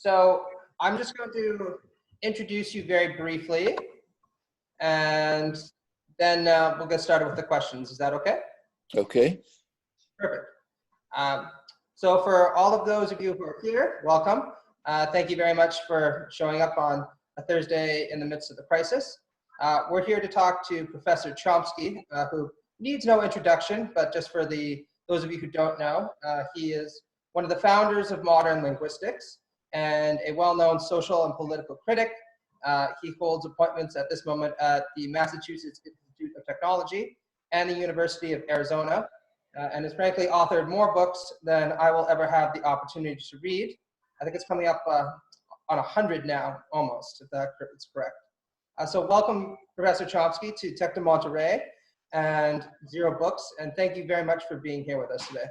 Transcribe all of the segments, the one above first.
So I'm just going to introduce you very briefly, and then we'll get started with the questions. Is that okay? Okay. Perfect. So for all of those of you who are here, welcome. Thank you very much for showing up on a Thursday in the midst of the crisis. We're here to talk to Professor Chomsky, who needs no introduction, but just for those of you who don't know, he is one of the founders of modern linguistics and a well-known social and political critic. He holds appointments at this moment at the Massachusetts Institute of Technology and the University of Arizona, and has frankly authored more books than I will ever have the opportunity to read. I think it's coming up on 100 now, almost, if that's correct. So welcome, Professor Chomsky, to Tech de Monterey and Zer0 Books, and thank you very much for being here with us today.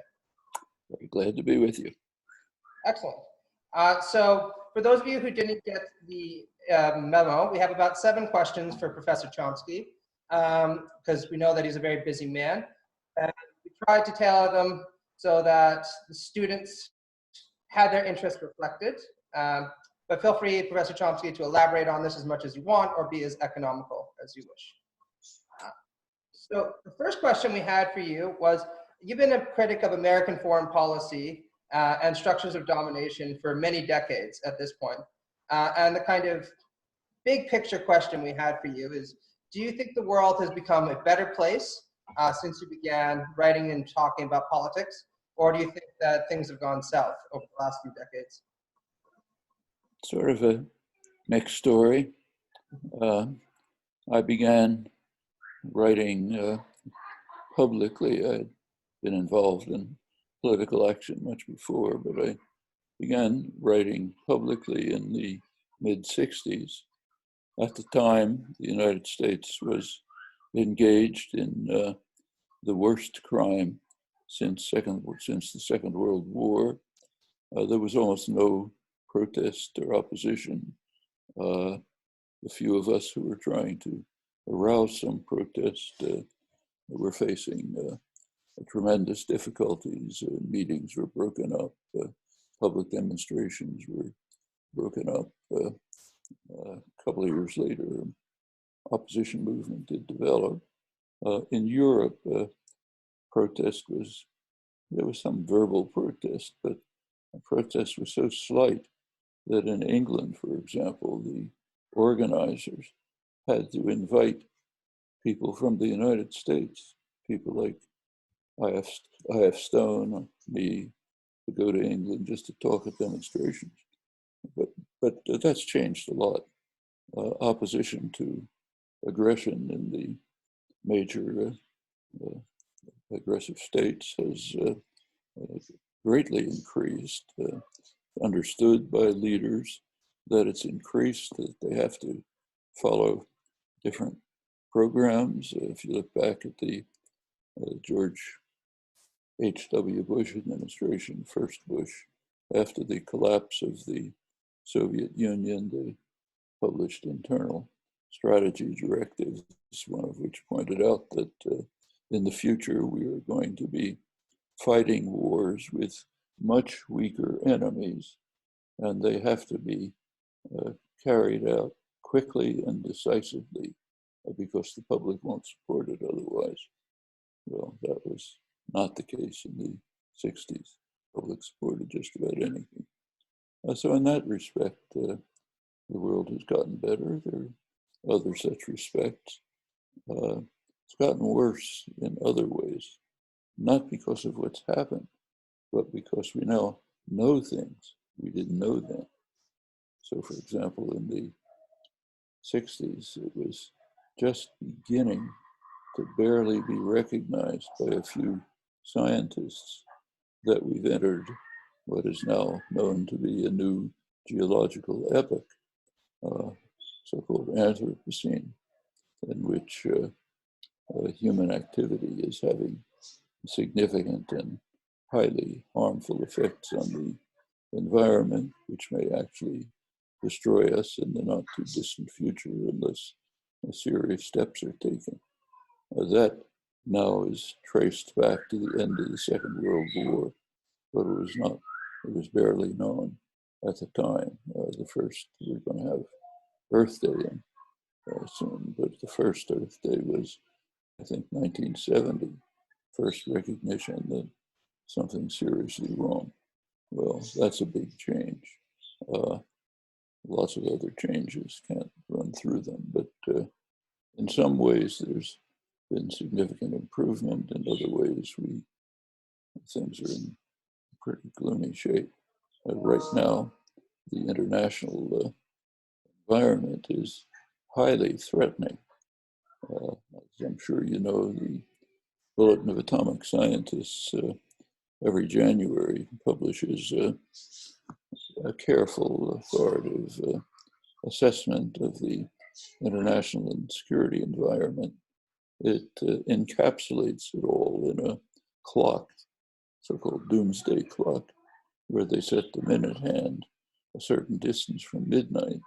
Very glad to be with you. Excellent. So for those of you who didn't get the memo, we have about 7 questions for Professor Chomsky, because we know that he's a very busy man. And we tried to tailor them so that the students had their interest reflected. But feel free, Professor Chomsky, to elaborate on this as much as you want or be as economical as you wish. So the first question we had for you was, you've been a critic of American foreign policy and structures of domination for many decades at this point. And the kind of big picture question we had for you is, do you think the world has become a better place since you began writing and talking about politics? Or do you think that things have gone south over the last few decades? Sort of a mixed story. I began writing publicly. I'd been involved in political action much before, but I began writing publicly in the mid-60s. At the time, the United States was engaged in the worst crime since the Second World War. There was almost no protest or opposition. The few of us who were trying to arouse some protest were facing tremendous difficulties. Meetings were broken up. Public demonstrations were broken up. A couple of years later, opposition movement did develop. In Europe, there was some verbal protest, but the protest was so slight that in England, for example, the organizers had to invite people from the United States, people like I.F. Stone, me, to go to England just to talk at demonstrations. But that's changed a lot. Opposition to aggression in the major aggressive states has greatly increased, understood by leaders that it's increased, that they have to follow different programs. If you look back at the George H.W. Bush administration, first Bush, after the collapse of the Soviet Union, they published internal strategy directives, one of which pointed out that in the future we are going to be fighting wars with much weaker enemies, and they have to be carried out quickly and decisively because the public won't support it otherwise. Well, that was not the case in the 60s. Public supported just about anything. So in that respect, the world has gotten better. There are other such respects. It's gotten worse in other ways, not because of what's happened, but because we now know things we didn't know then. So for example, in the 60s, it was just beginning to barely be recognized by a few scientists that we've entered what is now known to be a new geological epoch, so-called Anthropocene, in which human activity is having significant and highly harmful effects on the environment, which may actually destroy us in the not too distant future unless serious steps are taken. That now is traced back to the end of the Second World War, but it was barely known. at the time. The first, we're going to have Earth Day soon, but the first Earth Day was, I think, 1970. First recognition that something seriously wrong. Well, that's a big change. Lots of other changes, can't run through them, but in some ways there's been significant improvement. In other ways, things are in pretty gloomy shape. Right now, the international environment is highly threatening. As I'm sure you know, the Bulletin of Atomic Scientists every January publishes a careful, authoritative assessment of the international and security environment. It encapsulates it all in a clock, so-called doomsday clock, where they set the minute hand a certain distance from midnight.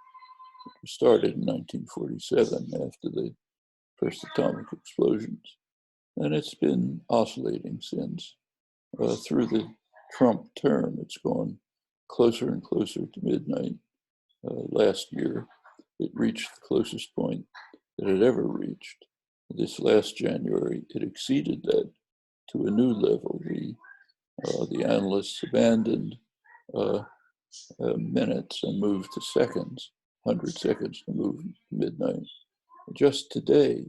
It started in 1947 after the first atomic explosions. And it's been oscillating since. Through the Trump term, it's gone closer and closer to midnight. Last year, it reached the closest point that it ever reached. This last January, it exceeded that to a new level. The analysts abandoned minutes and moved to seconds, 100 seconds to move to midnight. Just today,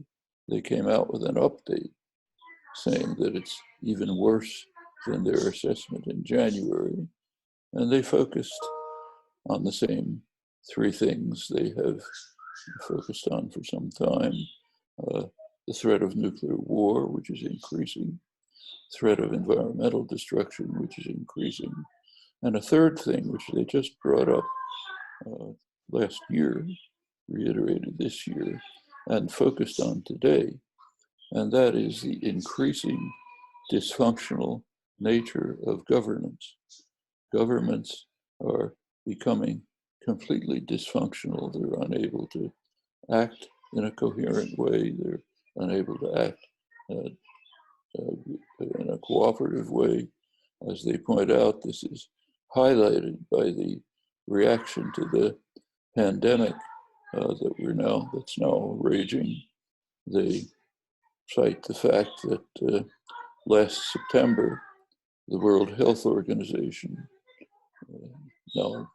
they came out with an update saying that it's even worse than their assessment in January. And they focused on the same three things they have focused on for some time. The threat of nuclear war, which is increasing, threat of environmental destruction, which is increasing, and a third thing, which they just brought up last year, reiterated this year, and focused on today, and that is the increasing dysfunctional nature of governance. Governments are becoming completely dysfunctional. They're unable to act in a coherent way. They're unable to act in a cooperative way. As they point out, this is highlighted by the reaction to the pandemic that's now raging. They cite the fact that last September, the World Health Organization, now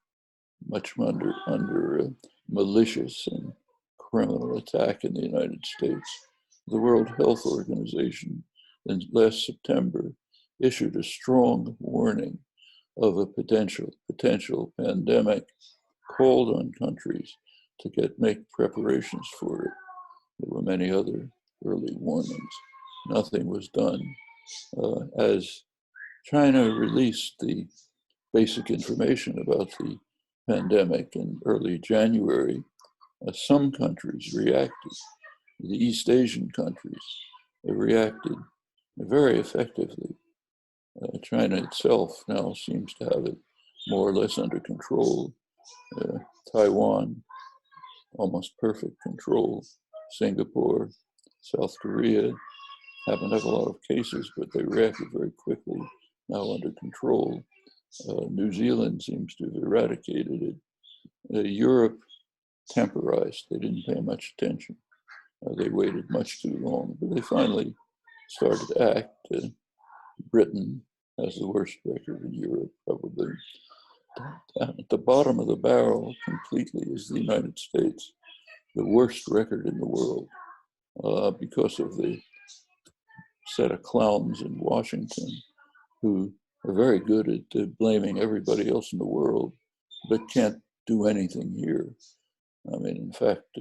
much under malicious and criminal attack in the United States, the World Health Organization in last September issued a strong warning of a potential pandemic, called on countries to make preparations for it. There were many other early warnings. Nothing was done. As China released the basic information about the pandemic in early January, some countries reacted. The East Asian countries reacted very effectively. China itself now seems to have it more or less under control. Taiwan, almost perfect control. Singapore, South Korea haven't had a lot of cases, but they reacted very quickly, now under control. New Zealand seems to have eradicated it. Europe temporized. They didn't pay much attention. They waited much too long, but they finally started to act. Britain has the worst record in Europe, probably. At the bottom of the barrel completely is the United States, the worst record in the world, because of the set of clowns in Washington who are very good at blaming everybody else in the world, but can't do anything here. I mean, in fact,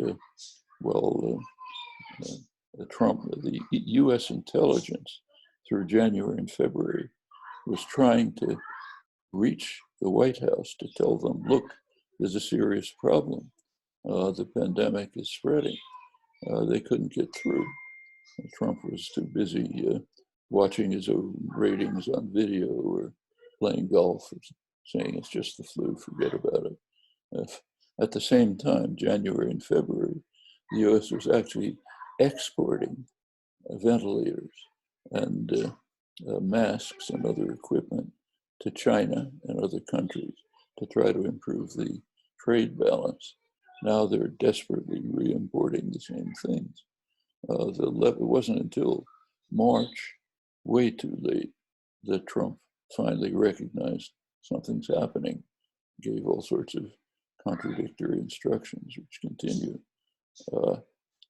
Trump, the US intelligence through January and February was trying to reach the White House to tell them, look, there's a serious problem. The pandemic is spreading. They couldn't get through. Trump was too busy watching his own ratings on video or playing golf or saying it's just the flu, forget about it. At the same time, January and February, the US was actually exporting ventilators and masks and other equipment to China and other countries to try to improve the trade balance. Now they're desperately re-importing the same things. It wasn't until March, way too late, that Trump finally recognized something's happening, gave all sorts of contradictory instructions, which continue.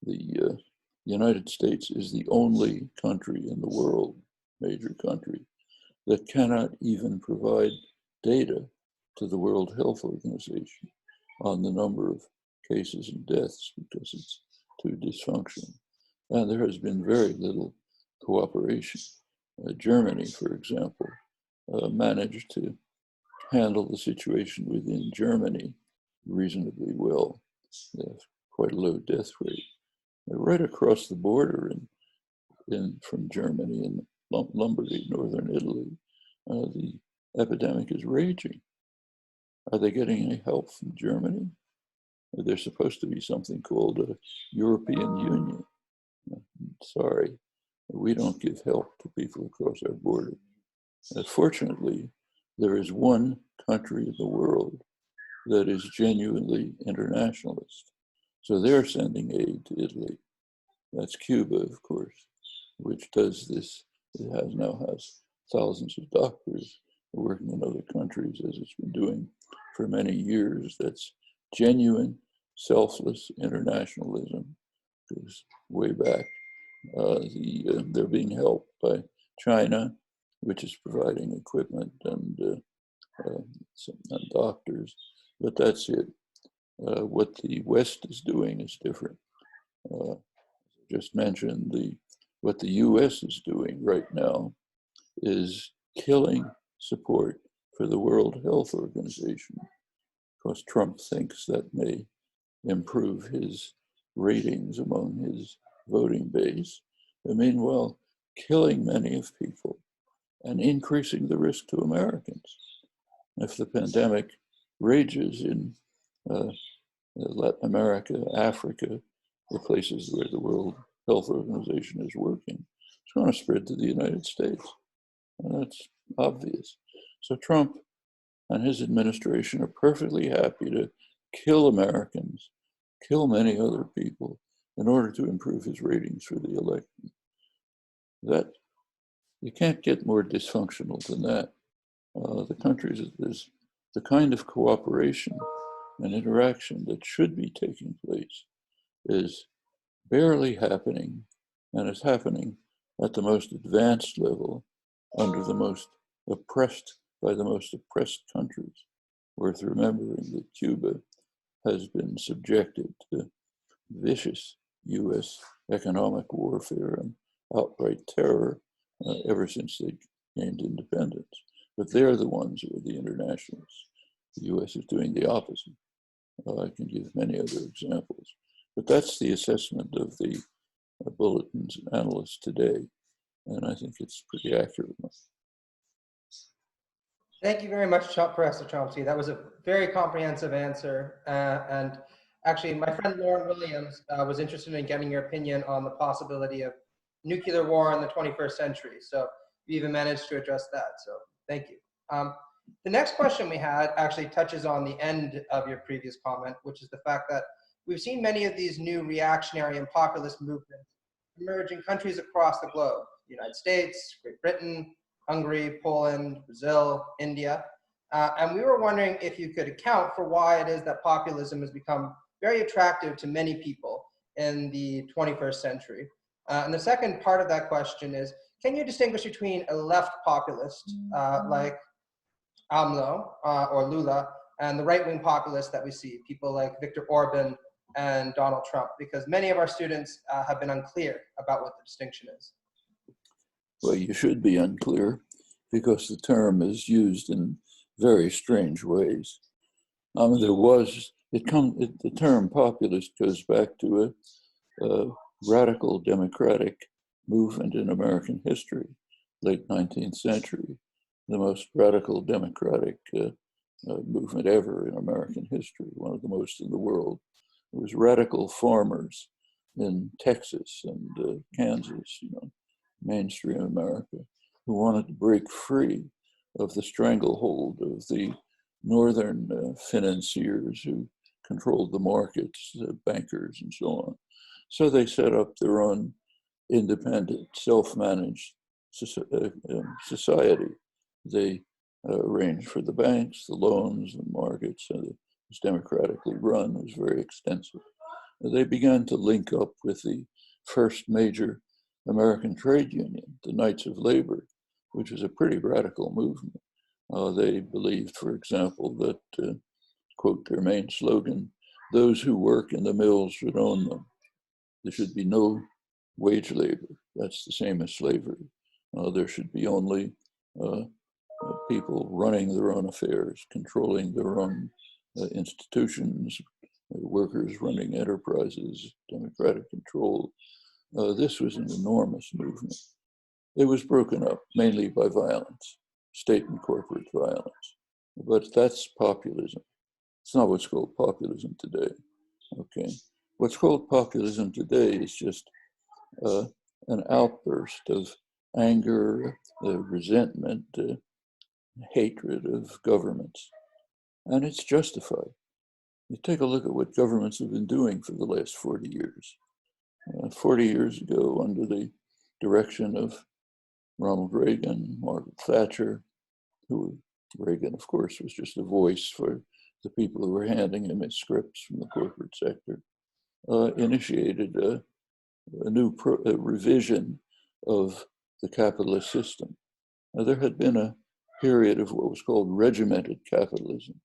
The United States is the only country in the world, major country, that cannot even provide data to the World Health Organization on the number of cases and deaths because it's too dysfunctional. And there has been very little cooperation. Germany, for example, managed to handle the situation within Germany reasonably well. They have quite a low death rate. Right across the border from Germany in Lombardy, northern Italy, the epidemic is raging. Are they getting any help from Germany? There's supposed to be something called a European Union. Sorry, we don't give help to people across our border. Fortunately, there is one country in the world that is genuinely internationalist. So they're sending aid to Italy. That's Cuba, of course, which does this. It now has thousands of doctors working in other countries, as it's been doing for many years. That's genuine, selfless internationalism. Because way back, they're being helped by China, which is providing equipment and doctors, but that's it. What the West is doing is different. Just mentioned what the US is doing right now is killing support for the World Health Organization because Trump thinks that may improve his ratings among his voting base, and meanwhile killing many of people and increasing the risk to Americans. If the pandemic rages in Latin America, Africa, the places where the World Health Organization is working, it's going to spread to the United States. And that's obvious. So Trump and his administration are perfectly happy to kill Americans, kill many other people in order to improve his ratings for the election. That you can't get more dysfunctional than that. The countries, there's the kind of cooperation and interaction that should be taking place is barely happening, and is happening at the most advanced level under the most oppressed, by the most oppressed countries. Worth remembering that Cuba has been subjected to vicious US economic warfare and outright terror ever since they gained independence. But they're the ones who are the internationalists. The US is doing the opposite. I can give many other examples. But that's the assessment of the bulletins and analysts today. And I think it's pretty accurate. Thank you very much, Professor Chomsky. That was a very comprehensive answer. And actually, my friend Lauren Williams was interested in getting your opinion on the possibility of nuclear war in the 21st century. So you even managed to address that. So thank you. The next question we had actually touches on the end of your previous comment, which is the fact that we've seen many of these new reactionary and populist movements emerge in countries across the globe: the United States, Great Britain, Hungary, Poland, Brazil, India. And we were wondering if you could account for why it is that populism has become very attractive to many people in the 21st century. And the second part of that question is, can you distinguish between a left populist like AMLO or Lula and the right-wing populists that we see, people like Viktor Orban and Donald Trump? Because many of our students have been unclear about what the distinction is. Well, you should be unclear because the term is used in very strange ways. The term populist goes back to a radical democratic movement in American history, late 19th century, the most radical democratic movement ever in American history, one of the most in the world. It was radical farmers in Texas and Kansas, mainstream America, who wanted to break free of the stranglehold of the northern financiers who controlled the markets, bankers and so on. So they set up their own independent, self-managed society. They arranged for the banks, the loans, the markets, and it was democratically run, it was very extensive. They began to link up with the first major American trade union, the Knights of Labor, which was a pretty radical movement. They believed, for example, that, quote, their main slogan, "Those who work in the mills should own them. There should be no wage labor." That's the same as slavery. There should be only people running their own affairs, controlling their own institutions, workers running enterprises, democratic control. This was an enormous movement. It was broken up mainly by violence, state and corporate violence. But that's populism. It's not what's called populism today. Okay. What's called populism today is just an outburst of anger, resentment, hatred of governments. And it's justified. You take a look at what governments have been doing for the last 40 years. 40 years ago, under the direction of Ronald Reagan, Margaret Thatcher, who Reagan, of course, was just a voice for the people who were handing him his scripts from the corporate sector, initiated a new revision of the capitalist system. Now, there had been a period of what was called regimented capitalism.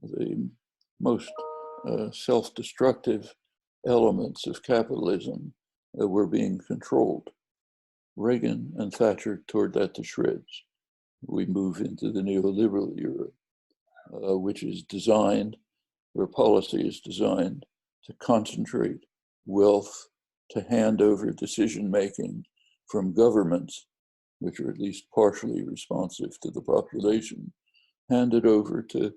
The most self-destructive elements of capitalism were being controlled. Reagan and Thatcher tore that to shreds. We move into the neoliberal era, which is designed, where policy is designed to concentrate wealth, to hand over decision-making from governments, which are at least partially responsive to the population, handed over to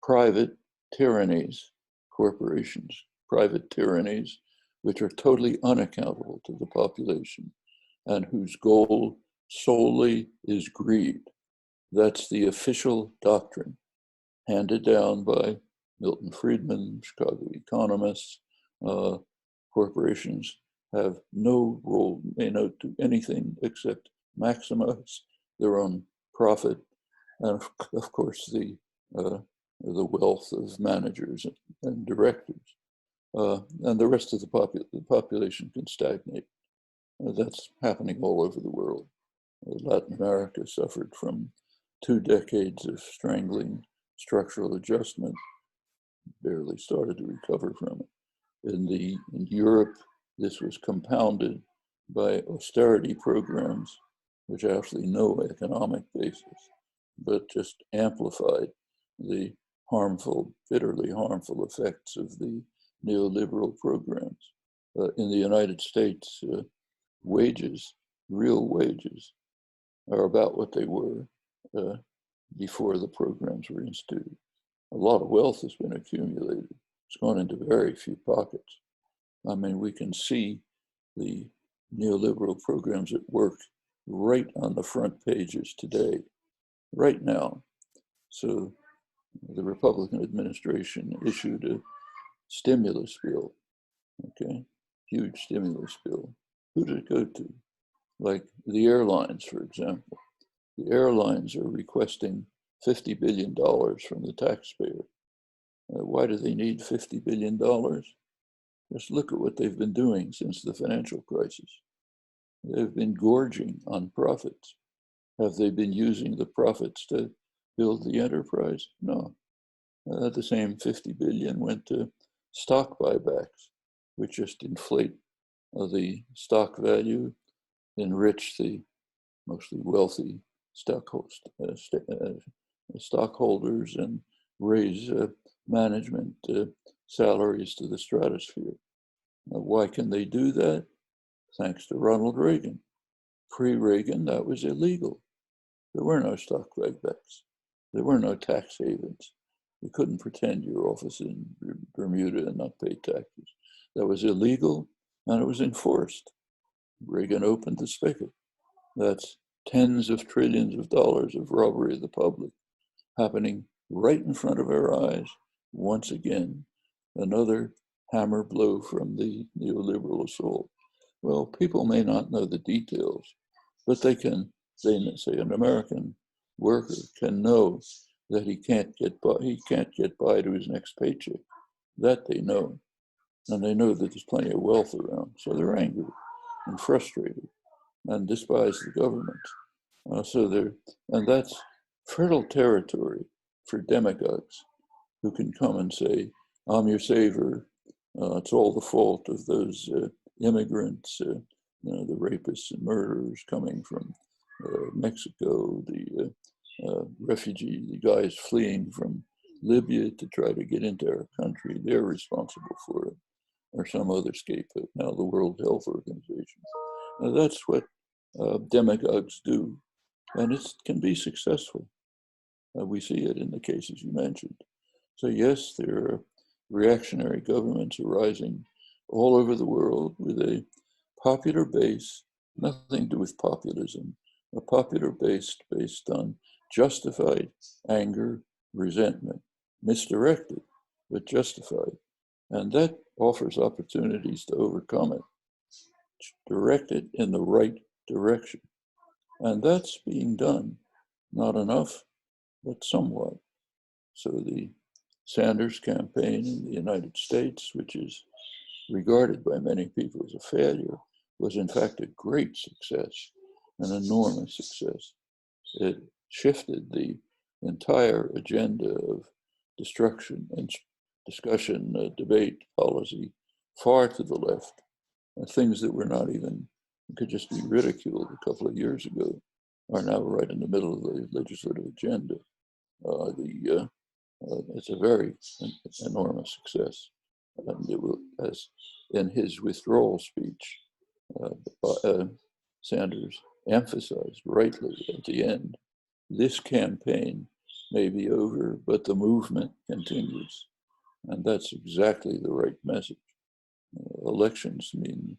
private tyrannies, corporations, private tyrannies, which are totally unaccountable to the population and whose goal solely is greed. That's the official doctrine handed down by Milton Friedman, Chicago economists. Corporations have no role, may not do anything except maximize their own profit, and of course the wealth of managers and directors, and the rest of the population can stagnate. That's happening all over the world. Latin America suffered from 2 decades of strangling structural adjustment, barely started to recover from it. In Europe, this was compounded by austerity programs, which have actually no economic basis, but just amplified the harmful, bitterly harmful effects of the neoliberal programs. In the United States, wages, real wages, are about what they were before the programs were instituted. A lot of wealth has been accumulated. It's gone into very few pockets. I mean, we can see the neoliberal programs at work right on the front pages today, right now. So the Republican administration issued a stimulus bill, okay, huge stimulus bill. Who did it go to? Like the airlines, for example. The airlines are requesting $50 billion from the taxpayer. Why do they need $50 billion? Just look at what they've been doing since the financial crisis. They've been gorging on profits. Have they been using the profits to build the enterprise? No. The same 50 billion went to stock buybacks, which just inflate the stock value, enrich the mostly wealthy stockholders, and raise management salaries to the stratosphere. Why can they do that? Thanks to Ronald Reagan. Pre-Reagan, that was illegal. There were no stock buybacks. There were no tax havens. You couldn't pretend your office in Bermuda and not pay taxes. That was illegal, and it was enforced. Reagan opened the spigot. That's tens of trillions of dollars of robbery of the public happening right in front of our eyes, once again, another hammer blow from the neoliberal assault. Well, people may not know the details, but they say an American worker can know that he can't get by to his next paycheck. That they know. And they know that there's plenty of wealth around. So they're angry and frustrated and despise the government. And that's fertile territory for demagogues who can come and say, I'm your savior. It's all the fault of those immigrants, the rapists and murderers coming from Mexico, the the guys fleeing from Libya to try to get into our country. They're responsible for it, or some other scapegoat, now the World Health Organization. Now that's what demagogues do, and it can be successful. We see it in the cases you mentioned. So yes, there are reactionary governments arising all over the world with a popular base, nothing to do with populism, a popular base based on justified anger, resentment, misdirected, but justified. And that offers opportunities to overcome it, direct it in the right direction. And that's being done, not enough, but somewhat. So the Sanders campaign in the United States, which is regarded by many people as a failure, was in fact a great success, an enormous success. It shifted the entire agenda of destruction and discussion, debate, policy far to the left. Things that were not even, could just be ridiculed a couple of years ago, are now right in the middle of the legislative agenda. It's a very enormous success. And it will, as in his withdrawal speech, Sanders emphasized rightly at the end, this campaign may be over, but the movement continues. And that's exactly the right message. Elections mean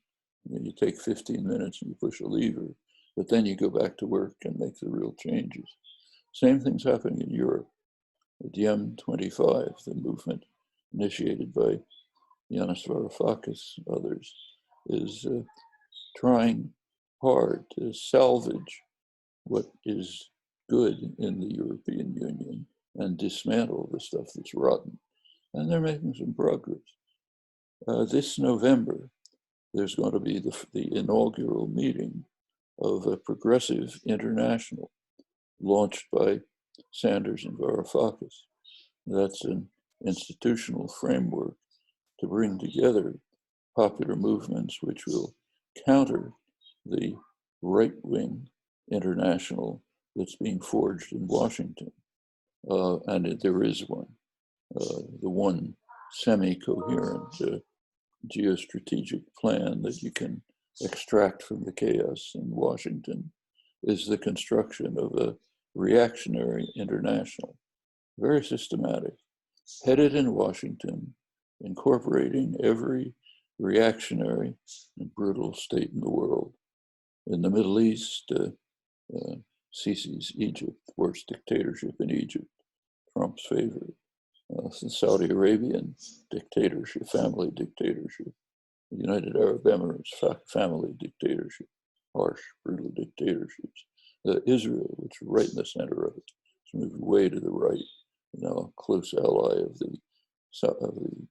you take 15 minutes and you push a lever, but then you go back to work and make the real changes. Same thing's happening in Europe. The DiEM25, the movement initiated by Yanis Varoufakis, others, is trying hard to salvage what is good in the European Union and dismantle the stuff that's rotten. And they're making some progress. This November, there's going to be the inaugural meeting of a progressive international launched by Sanders and Varoufakis. That's an institutional framework to bring together popular movements which will counter the right-wing international that's being forged in Washington. And there is one, the one semi-coherent geostrategic plan that you can extract from the chaos in Washington is the construction of a reactionary international, very systematic, headed in Washington, incorporating every reactionary and brutal state in the world. In the Middle East, Sisi's Egypt, worst dictatorship in Egypt, Trump's favorite. The Saudi Arabian dictatorship, family dictatorship. The United Arab Emirates, family dictatorship, harsh, brutal dictatorships. Israel, which is right in the center of it, it's moved way to the right, now a close ally of the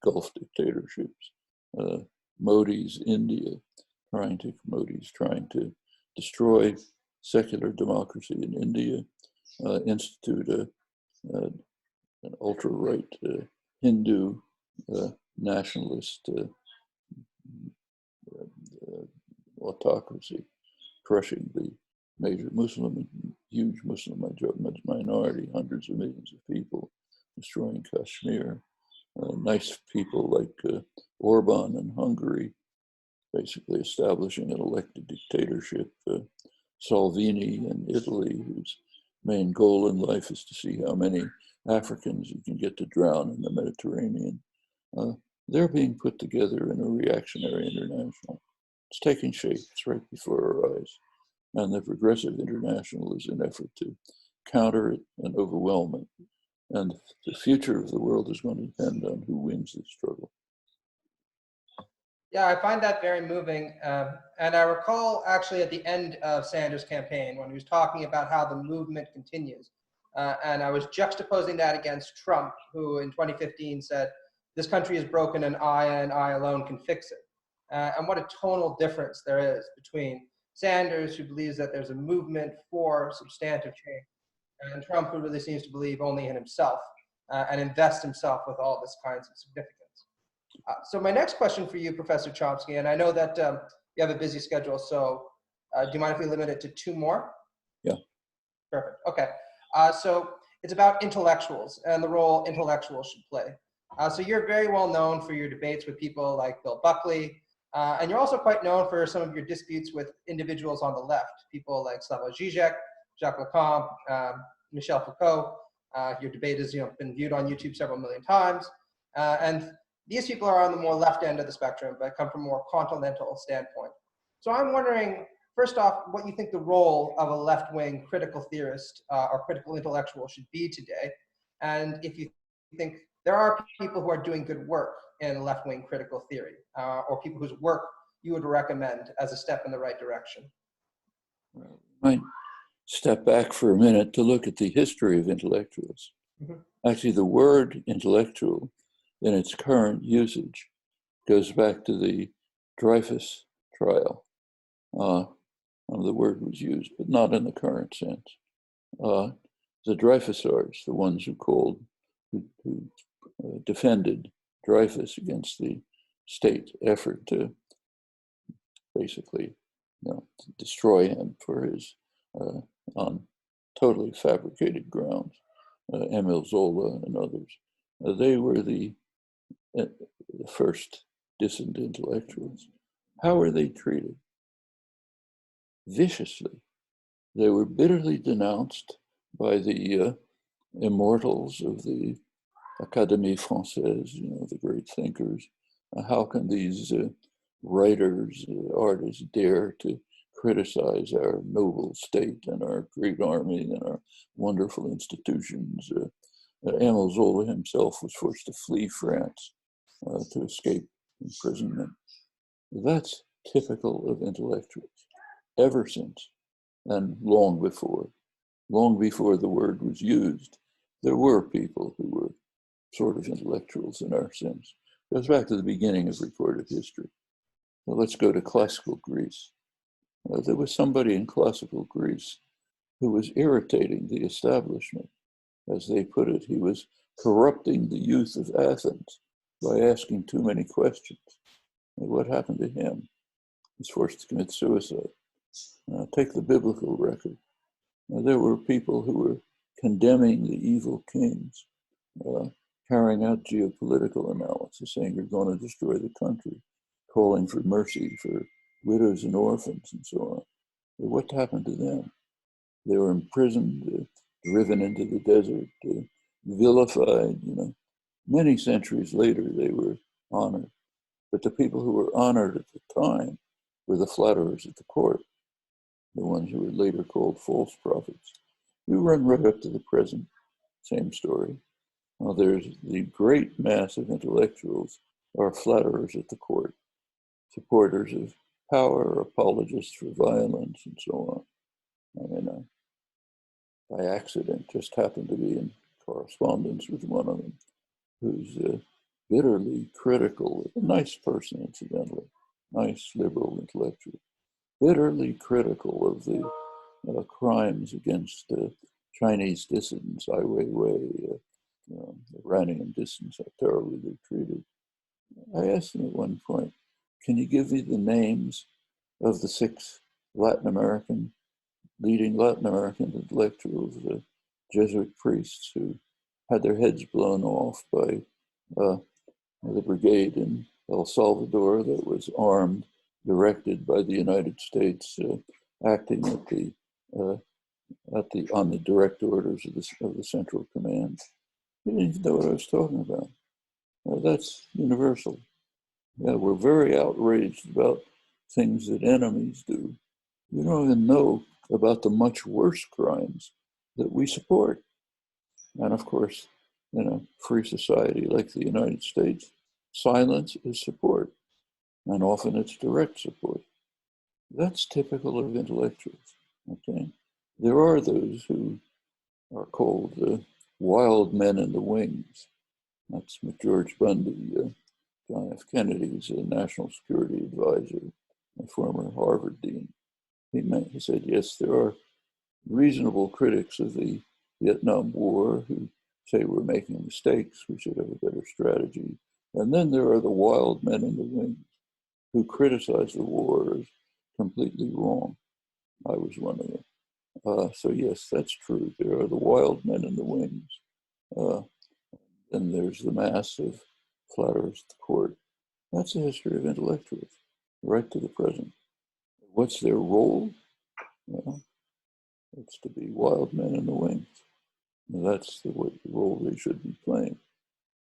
Gulf dictatorships. Modi's India, Modi's trying to destroy secular democracy in India, institute an ultra-right Hindu nationalist autocracy, crushing the major huge Muslim minority, hundreds of millions of people, destroying Kashmir. Nice people like Orban in Hungary, basically establishing an elected dictatorship. Salvini in Italy, whose main goal in life is to see how many Africans you can get to drown in the Mediterranean. They're being put together in a reactionary international. It's taking shape. It's right before our eyes. And the Progressive International is an effort to counter it and overwhelm it. And the future of the world is going to depend on who wins this struggle. Yeah, I find that very moving. And I recall actually at the end of Sanders' campaign when he was talking about how the movement continues. And I was juxtaposing that against Trump, who in 2015 said, this country is broken and I alone can fix it. And what a tonal difference there is between Sanders, who believes that there's a movement for substantive change, and Trump, who really seems to believe only in himself and invest himself with all this kinds of significance. So my next question for you, Professor Chomsky, and I know that you have a busy schedule, so do you mind if we limit it to 2 more? Yeah. Perfect. Okay. So it's about intellectuals and the role intellectuals should play. So you're very well known for your debates with people like Bill Buckley, and you're also quite known for some of your disputes with individuals on the left, people like Slavoj Žižek, Jacques Lacan, Michel Foucault. Your debate has been viewed on YouTube several million times. And these people are on the more left end of the spectrum, but come from a more continental standpoint. So I'm wondering, first off, what you think the role of a left-wing critical theorist or critical intellectual should be today, and if you think there are people who are doing good work in left-wing critical theory, or people whose work you would recommend as a step in the right direction. I might step back for a minute to look at the history of intellectuals. Mm-hmm. Actually, the word intellectual in its current usage goes back to the Dreyfus trial. The word was used, but not in the current sense. The Dreyfusards, the ones who defended Dreyfus against the state effort to basically, destroy him for his on totally fabricated grounds. Emile Zola and others. They were the first dissident intellectuals. How were they treated? Viciously. They were bitterly denounced by the immortals of the Académie Française, the great thinkers. How can these writers, artists dare to criticize our noble state and our great army and our wonderful institutions? Emile Zola himself was forced to flee France to escape imprisonment. That's typical of intellectuals ever since, and long before the word was used. There were people who were sort of intellectuals in our sense. It goes back to the beginning of recorded history. Well, let's go to classical Greece. There was somebody in classical Greece who was irritating the establishment. As they put it, he was corrupting the youth of Athens by asking too many questions. And what happened to him? He was forced to commit suicide. Take the biblical record. There were people who were condemning the evil kings, carrying out geopolitical analysis, saying you're going to destroy the country, calling for mercy for widows and orphans and so on. But what happened to them? They were imprisoned, driven into the desert, vilified. Many centuries later, they were honored. But the people who were honored at the time were the flatterers at the court, the ones who were later called false prophets. You run right up to the present, same story. Well, there's the great mass of intellectuals are flatterers at the court, supporters of power, apologists for violence, and so on. By accident, just happened to be in correspondence with one of them, who's bitterly critical, a nice person, incidentally, nice liberal intellectual, bitterly critical of the crimes against Chinese dissidents, Ai Weiwei, the Iranian dissidents, how terribly they're treated. I asked him at one point, can you give me the names of the 6 leading Latin American intellectuals, Jesuit priests who had their heads blown off by the brigade in El Salvador that was armed, directed by the United States, acting on the direct orders of the Central Command. He didn't even know what I was talking about. That's universal. We're very outraged about things that enemies do. We don't even know about the much worse crimes that we support. And of course, in a free society like the United States, silence is support, and often it's direct support. That's typical of intellectuals, okay? There are those who are called wild men in the wings. That's George Bundy, John F. Kennedy's national security advisor, a former Harvard dean. He said, yes, there are reasonable critics of the Vietnam War who say we're making mistakes, we should have a better strategy. And then there are the wild men in the wings who criticize the war as completely wrong. I was one of them. So yes, that's true. There are the wild men in the wings. And there's the mass of flatterers at the court. That's the history of intellectuals, right to the present. What's their role? Well, it's to be wild men in the wings. And that's the role they should be playing.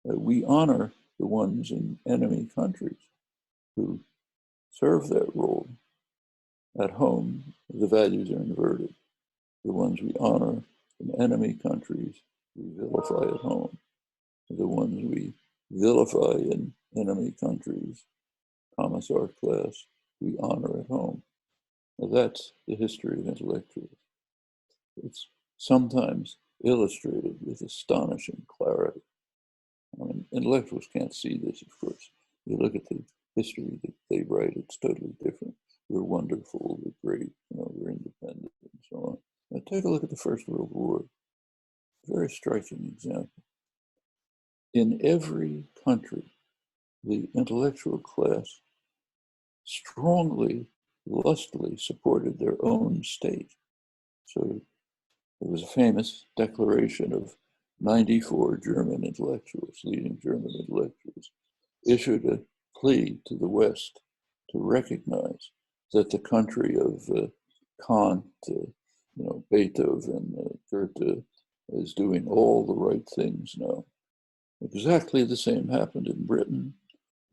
We honor the ones in enemy countries who serve that role. At home, the values are inverted. The ones we honor in enemy countries, we vilify at home. The ones we vilify in enemy countries, commissar class, we honor at home. Now that's the history of intellectuals. It's sometimes illustrated with astonishing clarity. I mean, intellectuals can't see this, of course. You look at the history that they write, it's totally different. We're wonderful, we're great, we're independent, and so on. Now take a look at the First World War. Very striking example. In every country, the intellectual class strongly, lustily supported their own state. So there was a famous declaration of 94 German intellectuals, leading German intellectuals, issued a plea to the West to recognize that the country of Kant, Beethoven, Goethe is doing all the right things now. Exactly the same happened in Britain.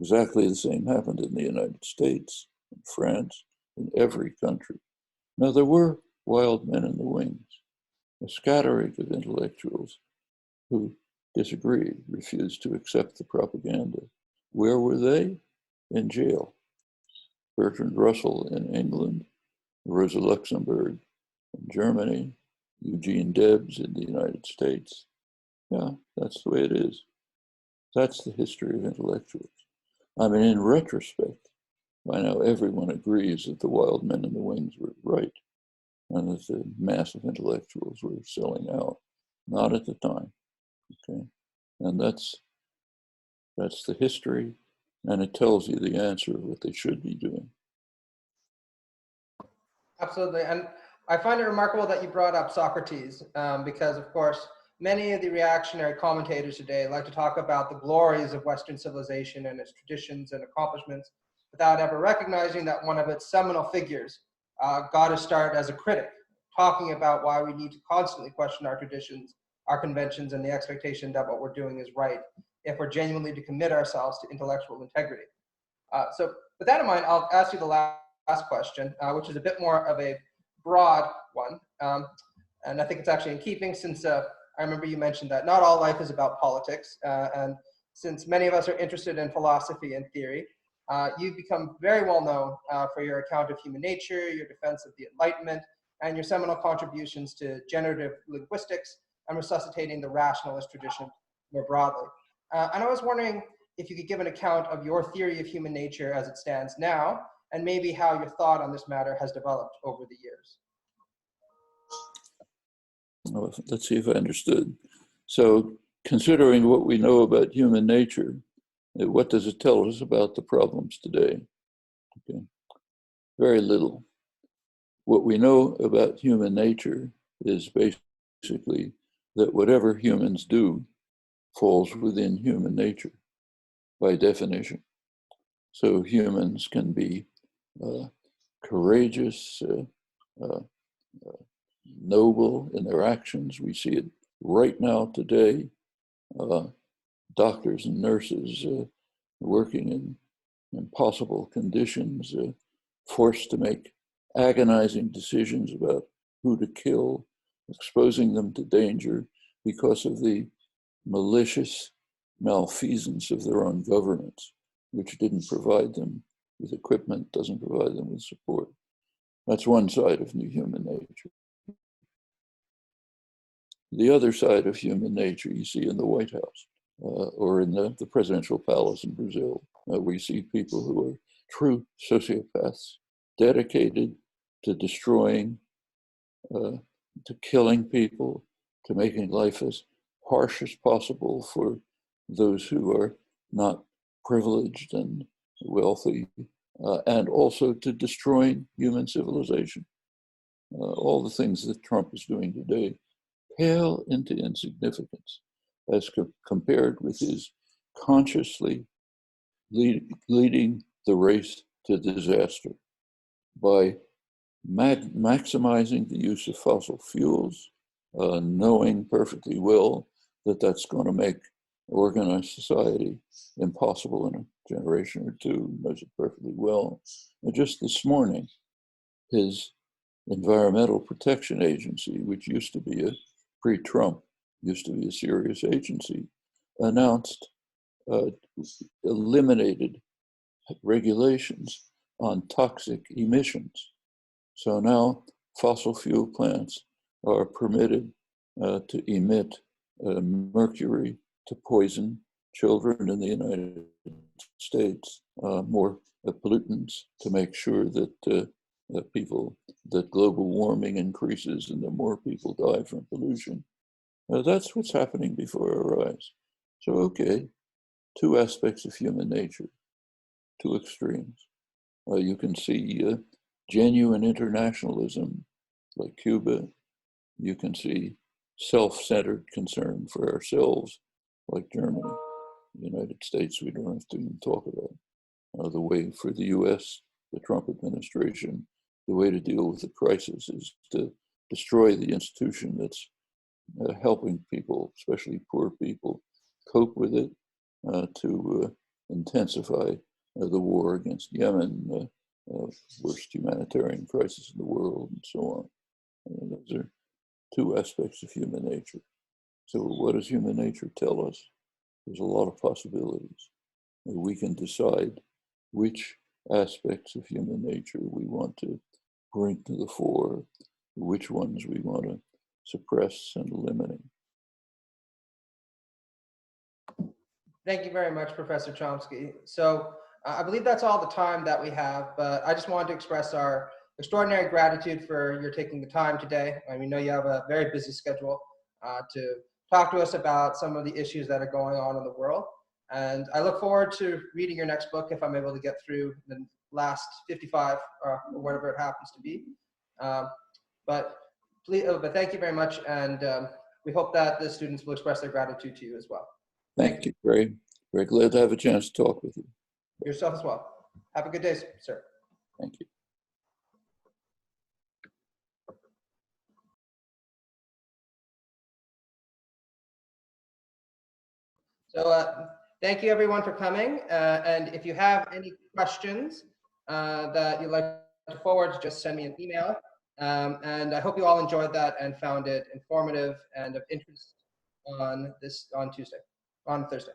Exactly the same happened in the United States, in France, in every country. Now, there were wild men in the wings, a scattering of intellectuals who disagreed, refused to accept the propaganda. Where were they? In jail. Bertrand Russell in England, Rosa Luxemburg in Germany, Eugene Debs in the United States. Yeah, that's the way it is. That's the history of intellectuals. I mean, in retrospect, by now everyone agrees that the wild men in the wings were right and that the mass of intellectuals were selling out. Not at the time, okay? And that's the history, and it tells you the answer of what they should be doing. Absolutely, and I find it remarkable that you brought up Socrates, because of course, many of the reactionary commentators today like to talk about the glories of Western civilization and its traditions and accomplishments without ever recognizing that one of its seminal figures got to start as a critic, talking about why we need to constantly question our traditions, our conventions, and the expectation that what we're doing is right if we're genuinely to commit ourselves to intellectual integrity. So with that in mind, I'll ask you the last question, which is a bit more of a broad one. And I think it's actually in keeping since I remember you mentioned that not all life is about politics. And since many of us are interested in philosophy and theory, you've become very well known for your account of human nature, your defense of the Enlightenment, and your seminal contributions to generative linguistics and resuscitating the rationalist tradition more broadly. And I was wondering if you could give an account of your theory of human nature as it stands now, and maybe how your thought on this matter has developed over the years. Well, let's see if I understood. So, considering what we know about human nature, what does it tell us about the problems today? Okay. Very little. What we know about human nature is basically that whatever humans do falls within human nature by definition. So humans can be courageous, noble in their actions. We see it right now today. Doctors and nurses working in impossible conditions, forced to make agonizing decisions about who to kill, exposing them to danger because of the malicious malfeasance of their own governments, which didn't provide them with equipment, doesn't provide them with support. That's one side of new human nature. The other side of human nature you see in the White House or in the presidential palace in Brazil. We see people who are true sociopaths, dedicated to destroying, to killing people, to making life as harsh as possible for those who are not privileged and wealthy, and also to destroying human civilization. All the things that Trump is doing today pale into insignificance as compared with his consciously leading the race to disaster by maximizing the use of fossil fuels, knowing perfectly well that that's going to make organized society impossible in a generation or two, knows it perfectly well. And just this morning, his Environmental Protection Agency, which used to be a pre-Trump, used to be a serious agency, announced eliminated regulations on toxic emissions. So now fossil fuel plants are permitted to emit mercury to poison children in the United States, more pollutants to make sure that that global warming increases and the more people die from pollution. That's what's happening before our eyes. So, okay, two aspects of human nature, two extremes. You can see genuine internationalism like Cuba. You can see self-centered concern for ourselves like Germany. The United States, we don't have to even talk about. The way for the US, the Trump administration, the way to deal with the crisis is to destroy the institution that's helping people, especially poor people, cope with it, to intensify the war against Yemen, worst humanitarian crisis in the world, and so on. Those are two aspects of human nature. So what does human nature tell us? There's a lot of possibilities. We can decide which aspects of human nature we want to bring to the fore, which ones we want to suppress and eliminate. Thank you very much, Professor Chomsky. So I believe that's all the time that we have, but I just wanted to express our extraordinary gratitude for your taking the time today. I mean, we know you have a very busy schedule to talk to us about some of the issues that are going on in the world. And I look forward to reading your next book if I'm able to get through the last 55 or whatever it happens to be. But thank you very much, and we hope that the students will express their gratitude to you as well. Thank you. Very, very glad to have a chance to talk with you. Yourself as well. Have a good day, sir. Thank you. So thank you everyone for coming. And if you have any questions that you'd like to forward, just send me an email. And I hope you all enjoyed that and found it informative and of interest on Thursday.